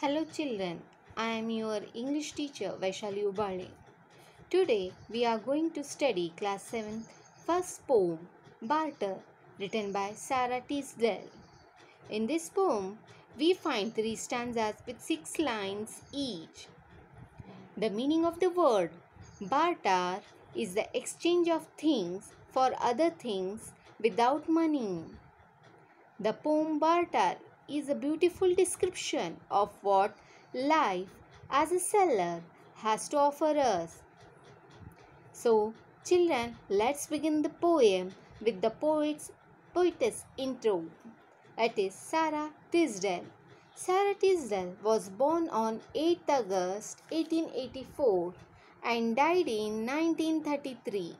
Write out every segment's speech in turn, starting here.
Hello children, I am your English teacher Vaishali Ubale. Today we are going to study class 7th first poem Barter written by Sara Teasdale. In this poem we find 3 stanzas with 6 lines each. The meaning of the word barter is the exchange of things for other things without money. The poem Barter is a beautiful description of what life as a seller has to offer us. So, children, let's begin the poem with the poetess intro. It is Sara Teasdale. Sara Teasdale was born on 8th August 1884 and died in 1933.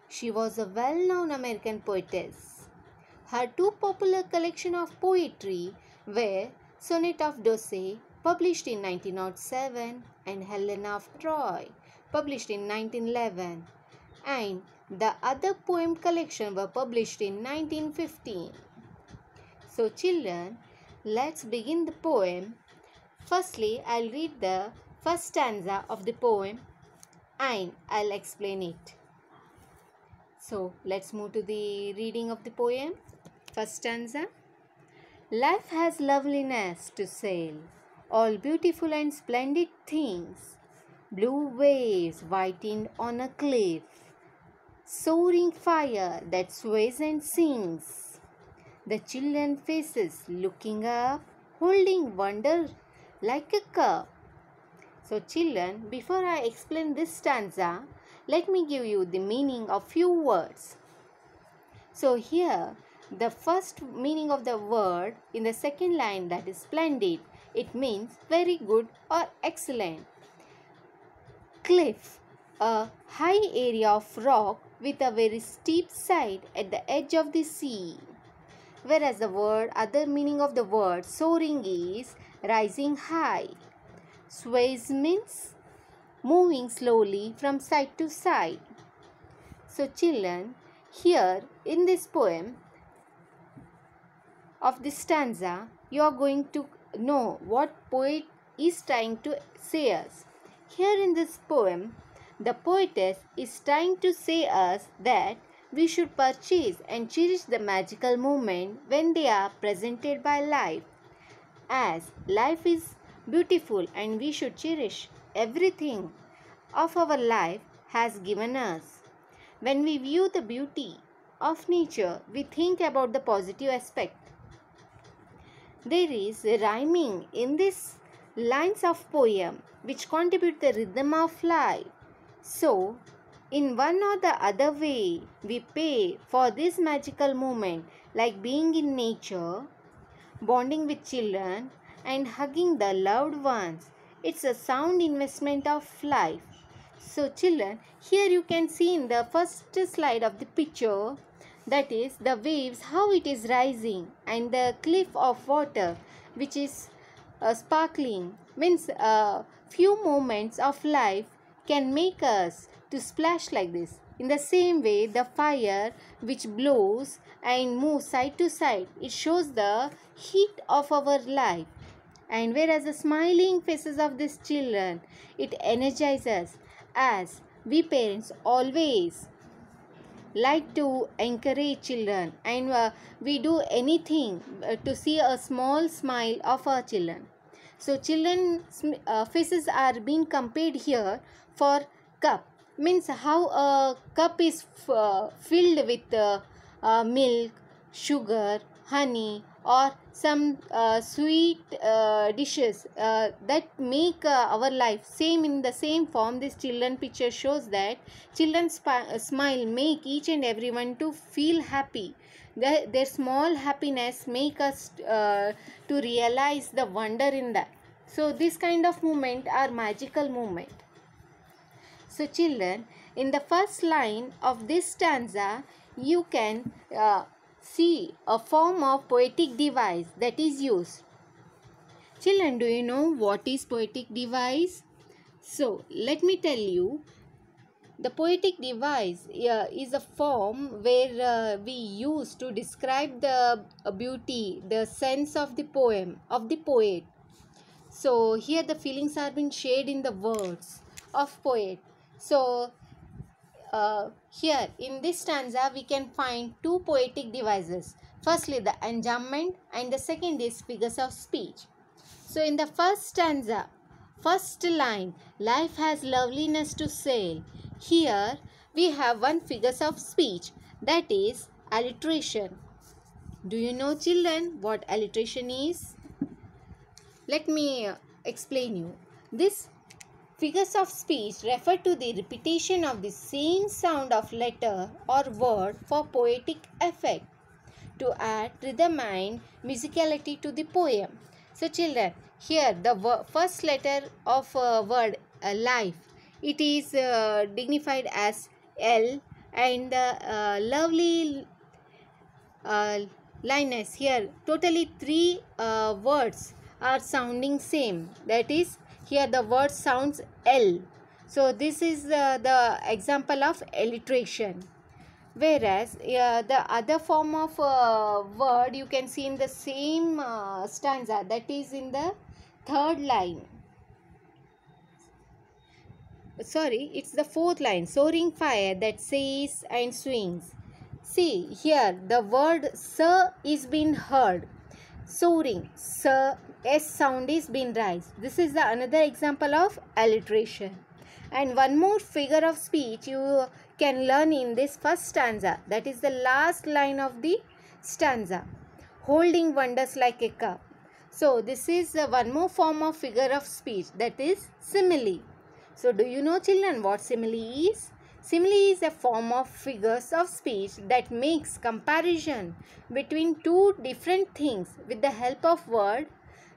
She was a well-known American poetess. Her two popular collections of poetry were Sonnet of Dose, published in 1907, and Helena of Troy, published in 1911, and the other poem collection were published in 1915. So children, let's begin the poem. Firstly, I'll read the first stanza of the poem and I'll explain it. So let's move to the reading of the poem. First stanza. Life has loveliness to sail, all beautiful and splendid things, blue waves whitened on a cliff, soaring fire that sways and sings, the children faces looking up, holding wonder like a cup. So children, before I explain this stanza, let me give you the meaning of few words. So here, the first meaning of the word in the second line, that is splendid, it means very good or excellent. Cliff, a high area of rock with a very steep side at the edge of the sea. Whereas the other meaning of the word soaring is rising high. Sways means moving slowly from side to side. So children, here in this poem of this stanza, you are going to know what poet is trying to say us. Here in this poem, the poetess is trying to say us that we should purchase and cherish the magical moment when they are presented by life, as life is beautiful and we should cherish everything of our life has given us. When we view the beauty of nature, we think about the positive aspect. There is rhyming in these lines of poem which contribute the rhythm of life. So, in one or the other way, we pay for this magical moment, like being in nature, bonding with children, and hugging the loved ones. It's a sound investment of life. So children, here you can see in the first slide of the picture, that is the waves, how it is rising, and the cliff of water which is sparkling, means few moments of life can make us to splash like this. In the same way, the fire which blows and moves side to side, it shows the heat of our life. And whereas the smiling faces of these children, it energizes, as we parents always like to encourage children, and we do anything to see a small smile of our children. So children's faces are being compared here for cup, means how a cup is filled with milk, sugar, honey, or some sweet dishes that make our life same. In the same form, this children picture shows that children's smile make each and everyone to feel happy. Their small happiness make us to realize the wonder in that. So this kind of moment are magical moment. So children, in the first line of this stanza, you can see a form of poetic device that is used. Children, do you know what is poetic device? So let me tell you. The poetic device is a form where we use to describe the beauty, the sense of the poem, of the poet. So here the feelings are being shared in the words of poet. So here in this stanza we can find two poetic devices. Firstly the enjambment and the second is figures of speech. So in the first stanza, first line, life has loveliness to sail. Here we have one figures of speech, that is alliteration. Do you know children what alliteration is? Let me explain you. This figures of speech refer to the repetition of the same sound of letter or word for poetic effect, to add rhythm and musicality to the poem. So children, here the first letter of word life, it is dignified as L, and the lovely uh, lineness here, totally three words are sounding same, that is here the word sounds L. So this is the example of alliteration. Whereas the other form of word you can see in the same stanza, that is in the third line. Sorry, it's the fourth line. Soaring fire that says and swings. See here the word sir is being heard. Soaring, sir, S sound is being raised. This is the another example of alliteration. And one more figure of speech you can learn in this first stanza. That is the last line of the stanza. Holding wonders like a cup. So this is one more form of figure of speech, that is simile. So do you know children what simile is? Simile is a form of figures of speech that makes comparison between two different things with the help of word,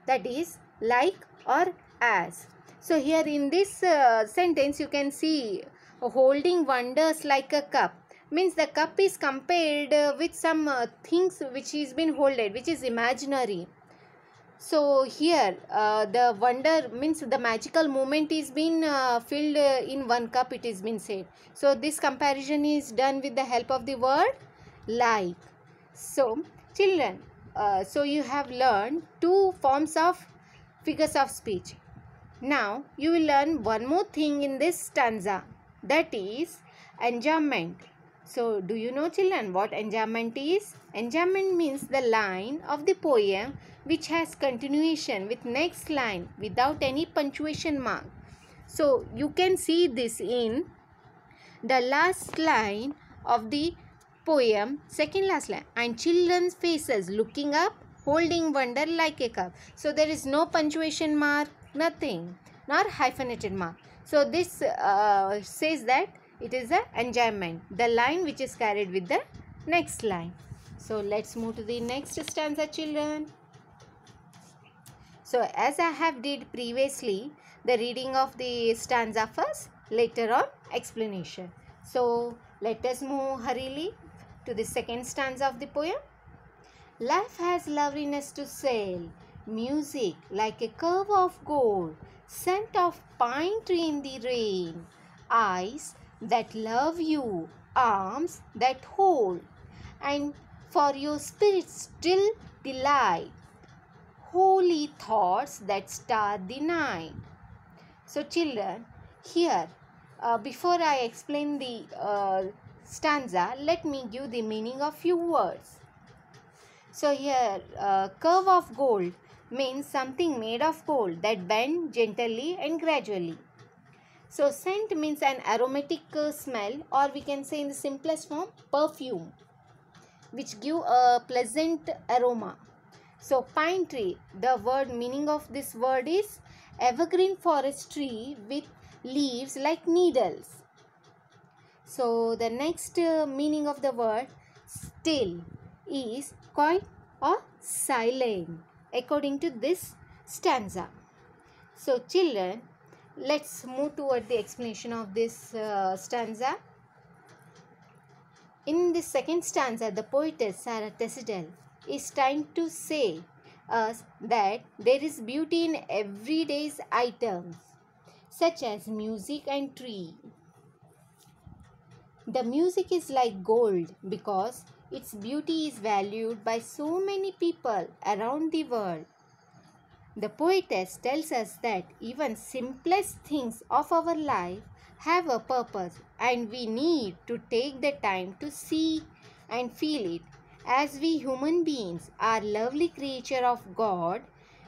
that is like or as. So here in this sentence you can see holding wonders like a cup, means the cup is compared with some things which is been holded, which is imaginary. So here the wonder means the magical moment is been filled in one cup, it is been said. So this comparison is done with the help of the word like. So children, so you have learned two forms of figures of speech. Now you will learn one more thing in this stanza, that is enjambment. So do you know children what enjambment is? Enjambment means the line of the poem which has continuation with next line without any punctuation mark. So you can see this in the last line of the poem, second last line, and children's faces looking up, holding wonder like a cup. So there is no punctuation mark, nothing, nor hyphenated mark. So this says that it is the enjambment, the line which is carried with the next line. So let's move to the next stanza children. So as I have did previously, the reading of the stanza first, later on explanation. So let us move hurriedly to the second stanza of the poem. Life has loveliness to sail, music like a curve of gold, scent of pine tree in the rain, eyes that love you, arms that hold, and for your spirit still delight, holy thoughts that star the night. So children, here before I explain the stanza, let me give the meaning of few words. So here curve of gold means something made of gold that bend gently and gradually. So scent means an aromatic smell, or we can say in the simplest form perfume, which give a pleasant aroma. So pine tree, the word meaning of this word is evergreen forest tree with leaves like needles. So the next meaning of the word still is quiet or silent according to this stanza. So children, let's move toward the explanation of this stanza. In the second stanza, the poetess Sara is trying to say us that there is beauty in everyday's items such as music and tree. The music is like gold because its beauty is valued by so many people around the world. The poetess tells us that even simplest things of our life have a purpose, and we need to take the time to see and feel it. As we human beings are lovely creature of God,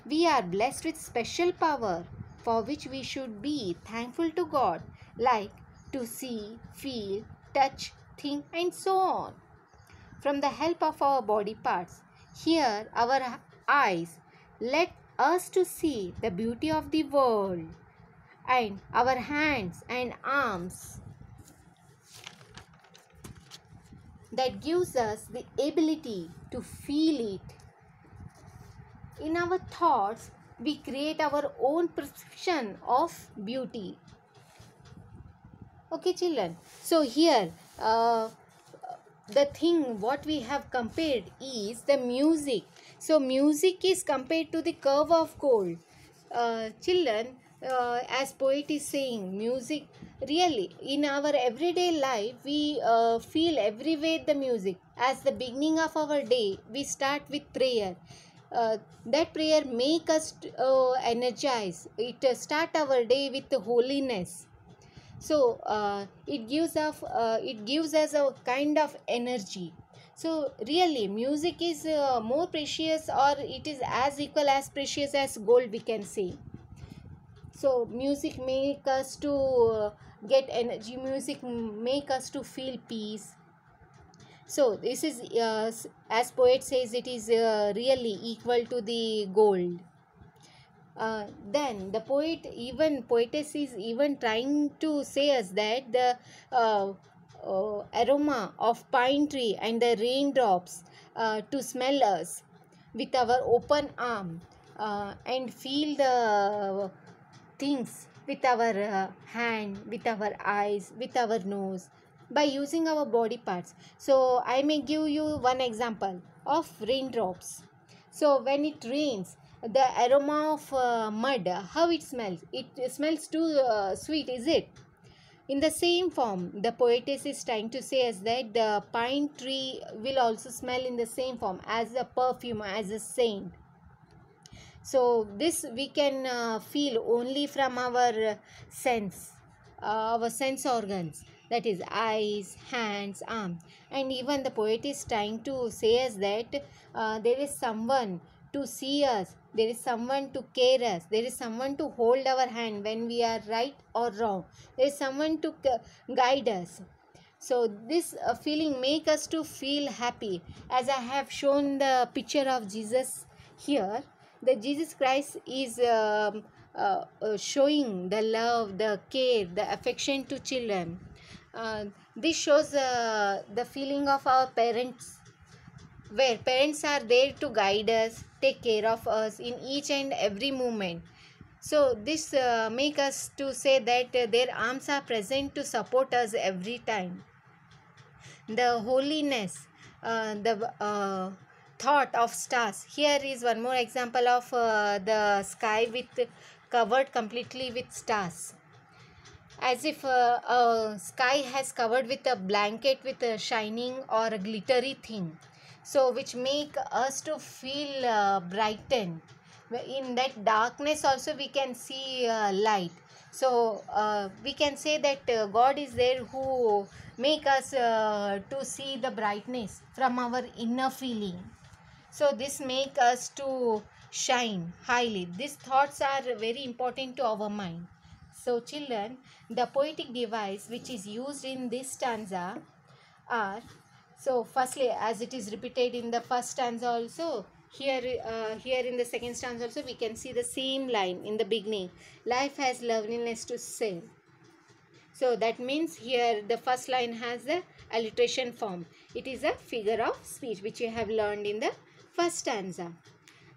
we are blessed with special power for which we should be thankful to God, like to see, feel, touch, think, and so on. From the help of our body parts, here our eyes let us to see the beauty of the world, and our hands and arms that gives us the ability to feel it. In our thoughts, we create our own perception of beauty. Okay, children. So here, the thing what we have compared is the music. So music is compared to the curve of gold. Children, as poet is saying, music really in our everyday life we feel everywhere the music. As the beginning of our day, we start with prayer. That prayer make us energize. It start our day with the holiness. So it gives us a kind of energy. So really music is more precious, or it is as equal as precious as gold, we can say. So music make us to get energy. Music make us to feel peace. So this is as poet says, it is really equal to the gold. Then the poetess is even trying to say us that the aroma of pine tree and the raindrops to smell us with our open arm, and feel the things with our hand, with our eyes, with our nose, by using our body parts. So I may give you one example of raindrops. So when it rains, the aroma of mud, how it smells? It smells too sweet, is it? In the same form, the poetess is trying to say us that the pine tree will also smell in the same form as a perfume, as a saint. So this we can feel only from our our sense organs, that is eyes, hands, arm. And even the poet is trying to say us that there is someone to see us, there is someone to care us, there is someone to hold our hand when we are right or wrong, there is someone to guide us. So this feeling make us to feel happy. As I have shown the picture of Jesus here, the Jesus Christ is showing the love, the care, the affection to children. This shows the feeling of our parents, where parents are there to guide us, take care of us in each and every moment. So this make us to say that their arms are present to support us every time. The holiness, the thought of stars. Here is one more example of the sky with covered completely with stars, as if a sky has covered with a blanket with a shining or a glittery thing, so which make us to feel brightened. In that darkness also we can see light. So we can say that God is there who make us to see the brightness from our inner feeling. So this make us to shine highly. These thoughts are very important to our mind. So children, the poetic device which is used in this stanza are, so firstly, as it is repeated in the first stanza also, here in the second stanza also we can see the same line in the beginning. Life has loveliness to say. So that means here the first line has the alliteration form. It is a figure of speech which you have learned in the first stanza.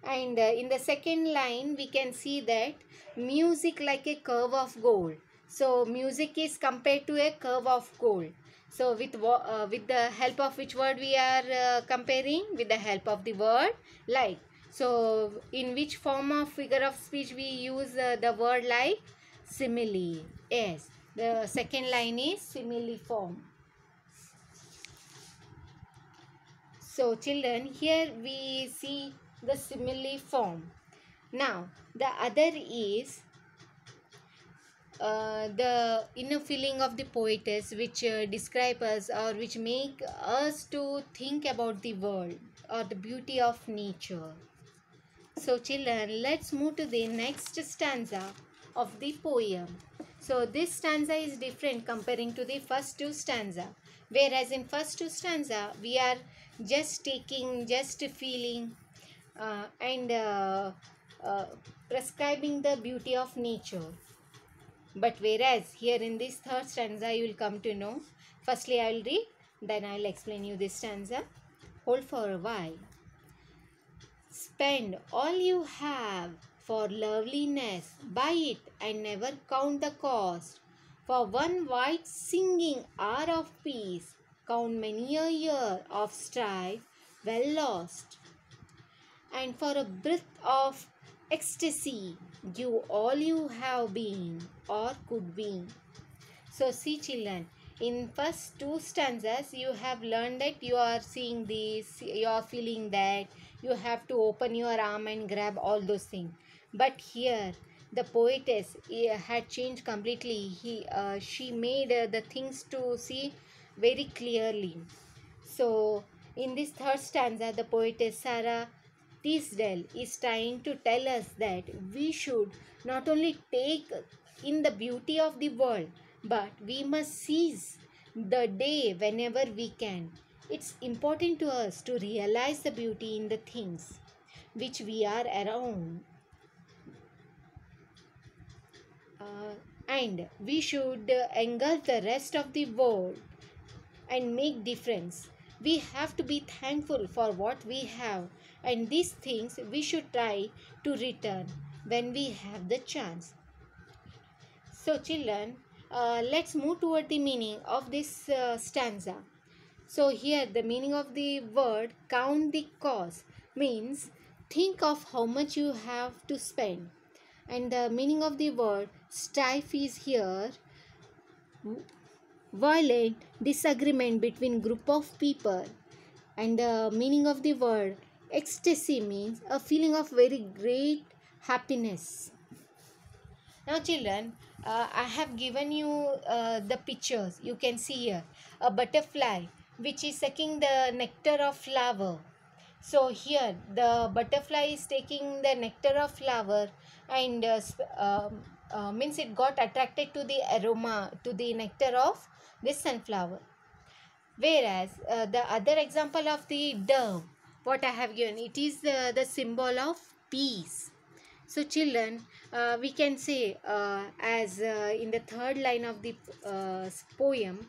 And in the second line we can see that music like a curve of gold. So music is compared to a curve of gold. So with the help of which word we are comparing? With the help of the word like. So in which form of figure of speech we use the word like? Simile. Yes. The second line is simile form. So children, here we see the simile form. Now, the other is the inner feeling of the poetess, which describe us or which make us to think about the world or the beauty of nature. So children, let's move to the next stanza of the poem. So this stanza is different comparing to the first two stanza. Whereas in first two stanza, we are just taking, just feeling and prescribing the beauty of nature. But whereas here in this third stanza, you will come to know. Firstly, I will read, then I will explain you this stanza. Hold for a while. Spend all you have for loveliness, buy it and never count the cost. For one white singing hour of peace, count many a year of strife well lost. And for a breath of ecstasy, give all you have been or could be. So see children, in first two stanzas you have learned that you are seeing this, you are feeling that, you have to open your arm and grab all those things. But here the poetess had changed completely. She made the things to see very clearly. So in this third stanza, the poetess Sara Teasdale is trying to tell us that we should not only take in the beauty of the world, but we must seize the day whenever we can. It's important to us to realize the beauty in the things which we are around. And we should engulf the rest of the world and make difference. We have to be thankful for what we have, and these things we should try to return when we have the chance. So children, let's move toward the meaning of this stanza. So here the meaning of the word count the cost means think of how much you have to spend, and the meaning of the word strife is here violent disagreement between group of people, and the meaning of the word ecstasy means a feeling of very great happiness. Now children, I have given you the pictures. You can see here a butterfly which is sucking the nectar of flower. So here the butterfly is taking the nectar of flower and means it got attracted to the aroma, to the nectar of this sunflower. Whereas the other example of the dove, what I have given, it is the symbol of peace. So children, we can say as in the third line of the poem,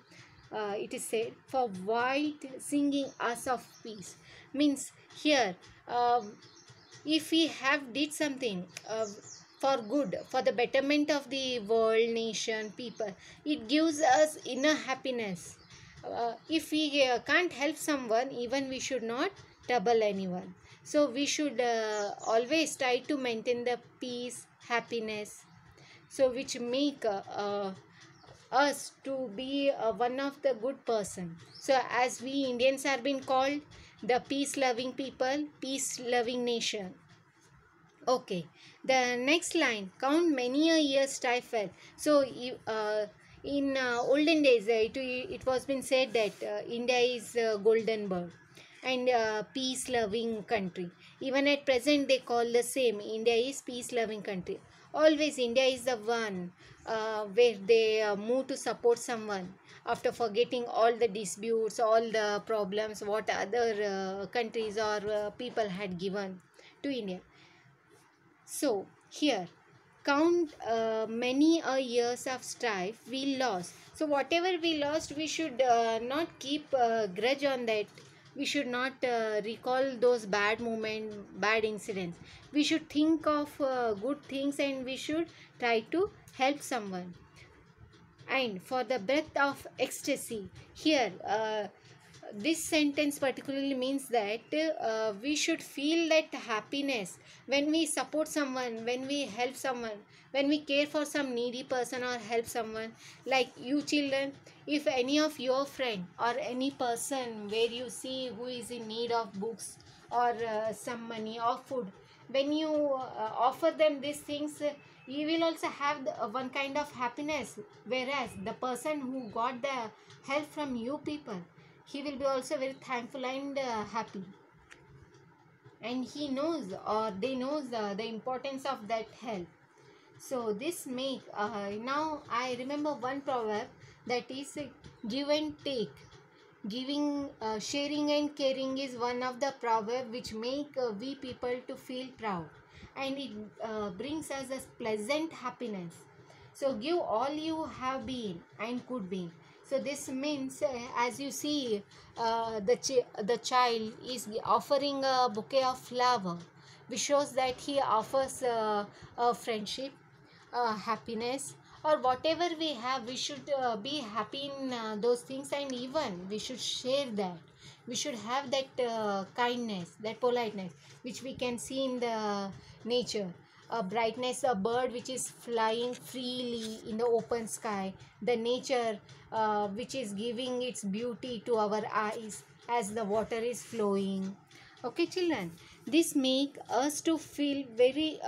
it is said, for white singing us of peace. Means here, if we have did something for good, for the betterment of the world, nation, people, it gives us inner happiness. If we can't help someone, even we should not trouble anyone. So we should always try to maintain the peace, happiness, so which make us to be one of the good person. So as we Indians are being called the peace loving people, peace loving nation. Okay, the next line, count many a year stifle. So in olden days it was been said that India is a golden bird and peace loving country. Even at present they call the same, India is peace loving country. Always India is the one where they move to support someone after forgetting all the disputes, all the problems what other countries or people had given to India. So here, count many a years of strife we lost. So whatever we lost, we should not keep grudge on that. We should not recall those bad moments, bad incidents. We should think of good things and we should try to help someone. And for the breath of ecstasy, here this sentence particularly means that we should feel that happiness when we support someone, when we help someone, when we care for some needy person or help someone. Like you children, if any of your friend or any person where you see who is in need of books or some money or food, when you offer them these things, you will also have one kind of happiness, whereas the person who got the help from you people, he will be also very thankful and happy, and he knows or they knows the importance of that help. So this make now I remember one proverb, that is give and take. Giving, sharing and caring is one of the proverb which make we people to feel proud, and it brings us a pleasant happiness. So give all you have been and could be. So this means, as you see, the child is offering a bouquet of flower, which shows that he offers a friendship, happiness, or whatever we have, we should be happy in those things, and even we should share that. We should have that kindness, that politeness, which we can see in the nature. A brightness, a bird which is flying freely in the open sky, the nature which is giving its beauty to our eyes as the water is flowing. Okay, children, this make us to feel very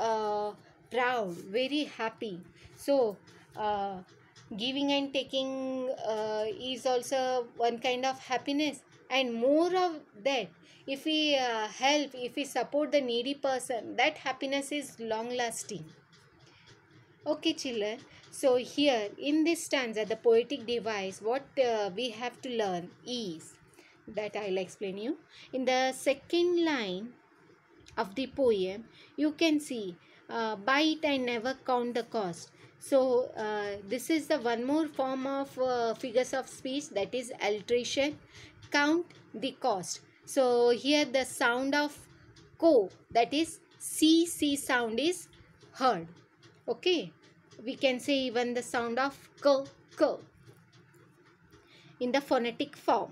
proud, very happy. So giving and taking is also one kind of happiness, and more of that, if we help, if we support the needy person, that happiness is long lasting. Okay, children, so here in this stanza, the poetic device, what we have to learn is that I'll explain you. In the second line of the poem, you can see, buy it and never count the cost. So this is the one more form of figures of speech, that is alliteration, count the cost. So here the sound of co, that is c sound is heard. Okay, we can say even the sound of k in the phonetic form.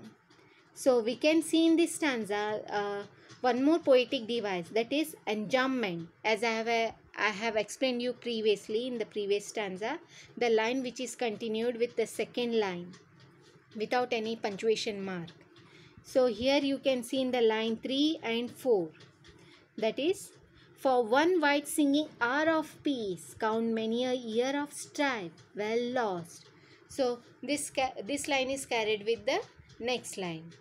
So we can see in this stanza one more poetic device, that is enjambment. As I have explained you previously in the previous stanza, the line which is continued with the second line without any punctuation mark. So here you can see in the line 3 and 4, that is, for one white singing hour of peace, count many a year of strife well lost. So this line is carried with the next line.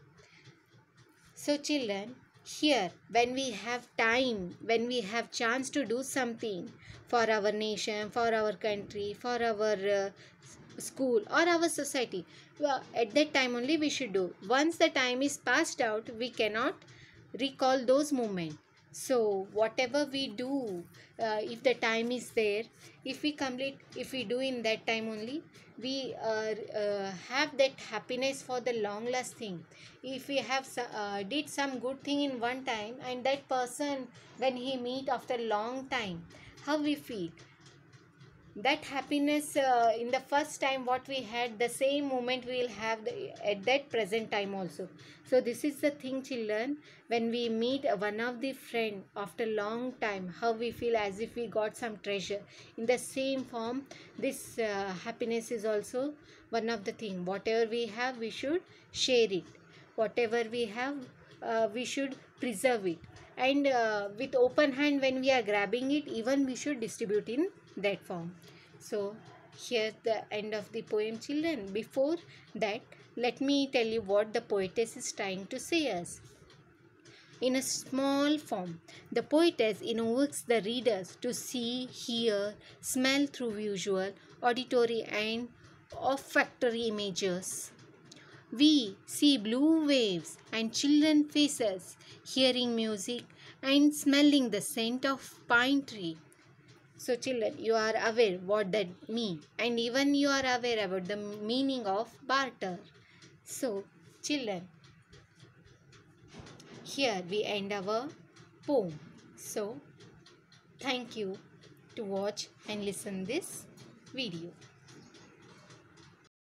So children, here when we have time, when we have chance to do something for our nation, for our country, for our school or our society, well, at that time only we should do. Once the time is passed out, we cannot recall those moments. So whatever we do, if the time is there, if we do in that time only, we have that happiness for the long lasting. If we have did some good thing in one time, and that person when he meet after long time, how we feel, that happiness in the first time what we had, the same moment we will have at that present time also. So this is the thing, children, when we meet one of the friend after long time, how we feel as if we got some treasure. In the same form, this happiness is also one of the thing. Whatever we have, we should share it. Whatever we have, we should preserve it, and with open hand when we are grabbing it, even we should distribute in that form. So here the end of the poem, children. Before that, let me tell you what the poetess is trying to say us. In a small form, the poetess invokes the readers to see, hear, smell through visual, auditory and olfactory images. We see blue waves and children faces, hearing music and smelling the scent of pine tree. So children, you are aware what that mean, and even you are aware about the meaning of barter. So children, here we end our poem. So thank you to watch and listen this video.